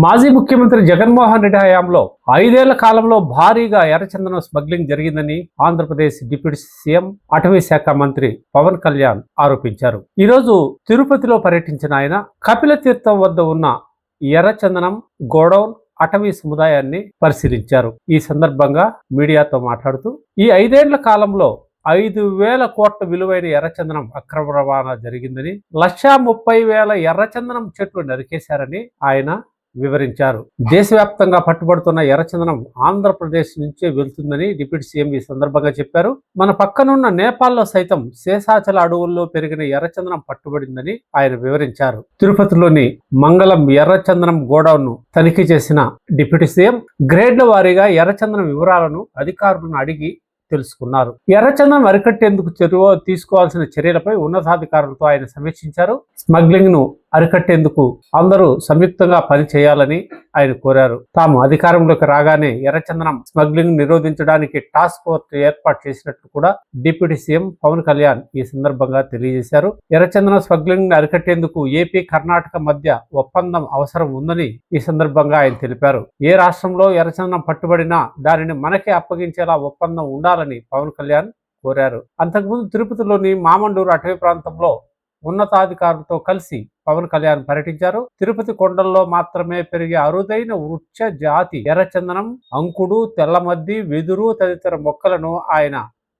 మాజీ ముఖ్యమంత్రి జగన్మోహన్ రెడ్డి హయాంలో 5 ఏళ్ల కాలంలో భారీగా ఎర్రచందనం స్మగ్లింగ్ జరిగిందని ఆంధ్రప్రదేశ్ డిప్యూటీ సీఎం అటవీ శాఖ మంత్రి పవన్ కళ్యాణ్ ఆరోపించారు. ఈరోజు తిరుపతిలో పర్యటించిన ఆయన కపిలతీర్థం వద్ద ఉన్న ఎర్రచందనం గోడౌన్ అటవీ సముదాయాన్ని పరిశీలించారు. ఈ సందర్భంగా మీడియాతో మాట్లాడుతూ ఈ 5 ఏళ్ల కాలంలో 5,000 కోట్ల విలువైన ఎర్రచందనం అక్రమ రవాణా జరిగిందని, 1,30,000 ఎర్రచందనం చెట్లు నరికేశారని ఆయన వివరించారు. దేశవ్యాప్తంగా పట్టుబడుతున్న ఎర్రచందనం ఆంధ్రప్రదేశ్ నుంచే వెళ్తుందని డిప్యూటీ సీఎం ఈ సందర్భంగా చెప్పారు. మన పక్కనున్న నేపాల్లో సైతం శేషాచల అడవుల్లో పెరిగిన ఎర్రచందనం పట్టుబడిందని ఆయన వివరించారు. తిరుపతిలోని మంగళం ఎర్రచందనం గోడౌన్ ను తనిఖీ చేసిన డిప్యూటీ సీఎం గ్రేడ్ల వారీగా ఎర్రచందనం వివరాలను అధికారులను అడిగి తెలుసుకున్నారు. ఎర్రచందనం అరికట్టేందుకు తీసుకోవాల్సిన చర్యలపై ఉన్నతాధికారులతో ఆయన సమీక్షించారు. స్మగ్లింగ్ ను అరికట్టేందుకు అందరూ సంయుక్తంగా పని చేయాలని ఆయన కోరారు. తాము అధికారంలోకి రాగానే ఎర్రచందనం స్మగ్లింగ్ నిరోధించడానికి టాస్క్ ఫోర్స్ ఏర్పాటు చేసినట్లు కూడా డిప్యూటీ సీఎం పవన్ కళ్యాణ్ ఈ సందర్భంగా తెలియజేశారు. ఎర్రచందనం స్మగ్లింగ్ అరికట్టేందుకు ఏపీ కర్ణాటక మధ్య ఒప్పందం అవసరం ఉందని ఈ సందర్భంగా ఆయన తెలిపారు. ఏ రాష్ట్రంలో ఎర్రచందనం పట్టుబడినా దానిని మనకే అప్పగించేలా ఒప్పందం ఉండాలని పవన్ కళ్యాణ్ కోరారు. అంతకుముందు తిరుపతిలోని మామండూరు అటవీ ప్రాంతంలో ఉన్నతాధికారులతో కలిసి పవన్ కళ్యాణ్ పర్యటించారు. తిరుపతి కొండల్లో మాత్రమే పెరిగే అరుదైన వృక్ష జాతి ఎర్రచందనం, అంకుడు, తెల్లమద్ది, వెదురు తదితర మొక్కలను ఆయన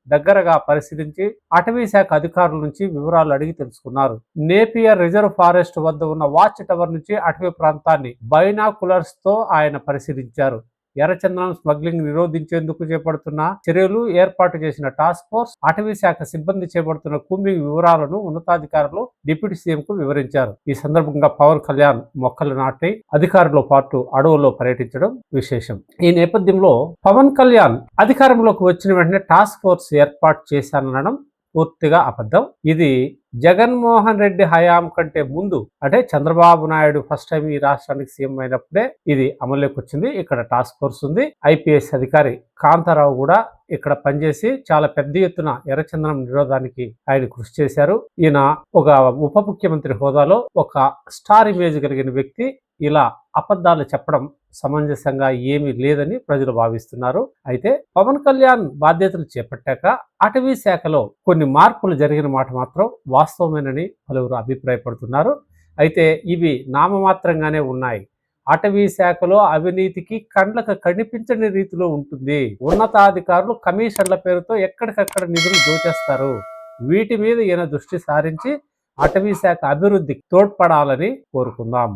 దగ్గరగా పరిశీలించి అటవీ శాఖ అధికారుల నుంచి వివరాలు అడిగి తెలుసుకున్నారు. నేపియర్ రిజర్వ్ ఫారెస్ట్ వద్ద ఉన్న వాచ్ టవర్ నుంచి అటవీ ప్రాంతాన్ని బైనాకులర్స్ తో ఆయన పరిశీలించారు. ఎర్రచందనం స్మగ్లింగ్ నిరోధించేందుకు చేపడుతున్న చర్యలు, ఏర్పాటు చేసిన టాస్క్ ఫోర్స్, అటవీ శాఖ సిబ్బంది చేపడుతున్న కూంబింగ్ వివరాలను ఉన్నతాధికారులు డిప్యూటీ సీఎం కు వివరించారు. ఈ సందర్భంగా పవన్ కళ్యాణ్ మొక్కలు నాటి అధికారులతో పాటు అడవుల్లో పర్యటించడం విశేషం. ఈ నేపథ్యంలో పవన్ కళ్యాణ్ అధికారంలోకి వచ్చిన వెంటనే టాస్క్ ఫోర్స్ ఏర్పాటు చేశాననడం పూర్తిగా అబద్ధం. ఇది జగన్మోహన్ రెడ్డి హయాం కంటే ముందు, అంటే చంద్రబాబు నాయుడు ఫస్ట్ టైం ఈ రాష్ట్రానికి సీఎం అయినప్పుడే ఇది అమల్లోకి వచ్చింది. ఇక్కడ టాస్క్ ఫోర్స్ ఉంది. ఐపీఎస్ అధికారి కాంతారావు కూడా ఇక్కడ పనిచేసి చాలా పెద్ద ఎత్తున ఎర్రచందనం నిరోధానికి ఆయన కృషి చేశారు. ఈయన ఒక ఉప ముఖ్యమంత్రి హోదాలో ఒక స్టార్ ఇమేజ్ కలిగిన వ్యక్తి. ఇలా అబద్ధాలు చెప్పడం సమంజసంగా ఏమీ లేదని ప్రజలు భావిస్తున్నారు. అయితే పవన్ కళ్యాణ్ బాధ్యతలు చేపట్టాక అటవీ శాఖలో కొన్ని మార్పులు జరిగిన మాట మాత్రం వాస్తవమేనని పలువురు అభిప్రాయపడుతున్నారు. అయితే ఇవి నామమాత్రంగానే ఉన్నాయి. అటవీ శాఖలో అవినీతికి కండ్లకు కనిపించని రీతిలో ఉంటుంది. ఉన్నతాధికారులు కమిషన్ల పేరుతో ఎక్కడికక్కడ నిధులు దోచేస్తారు. వీటి మీద ఈయన దృష్టి సారించి అటవీ శాఖ అభివృద్ధికి తోడ్పడాలని కోరుకుందాం.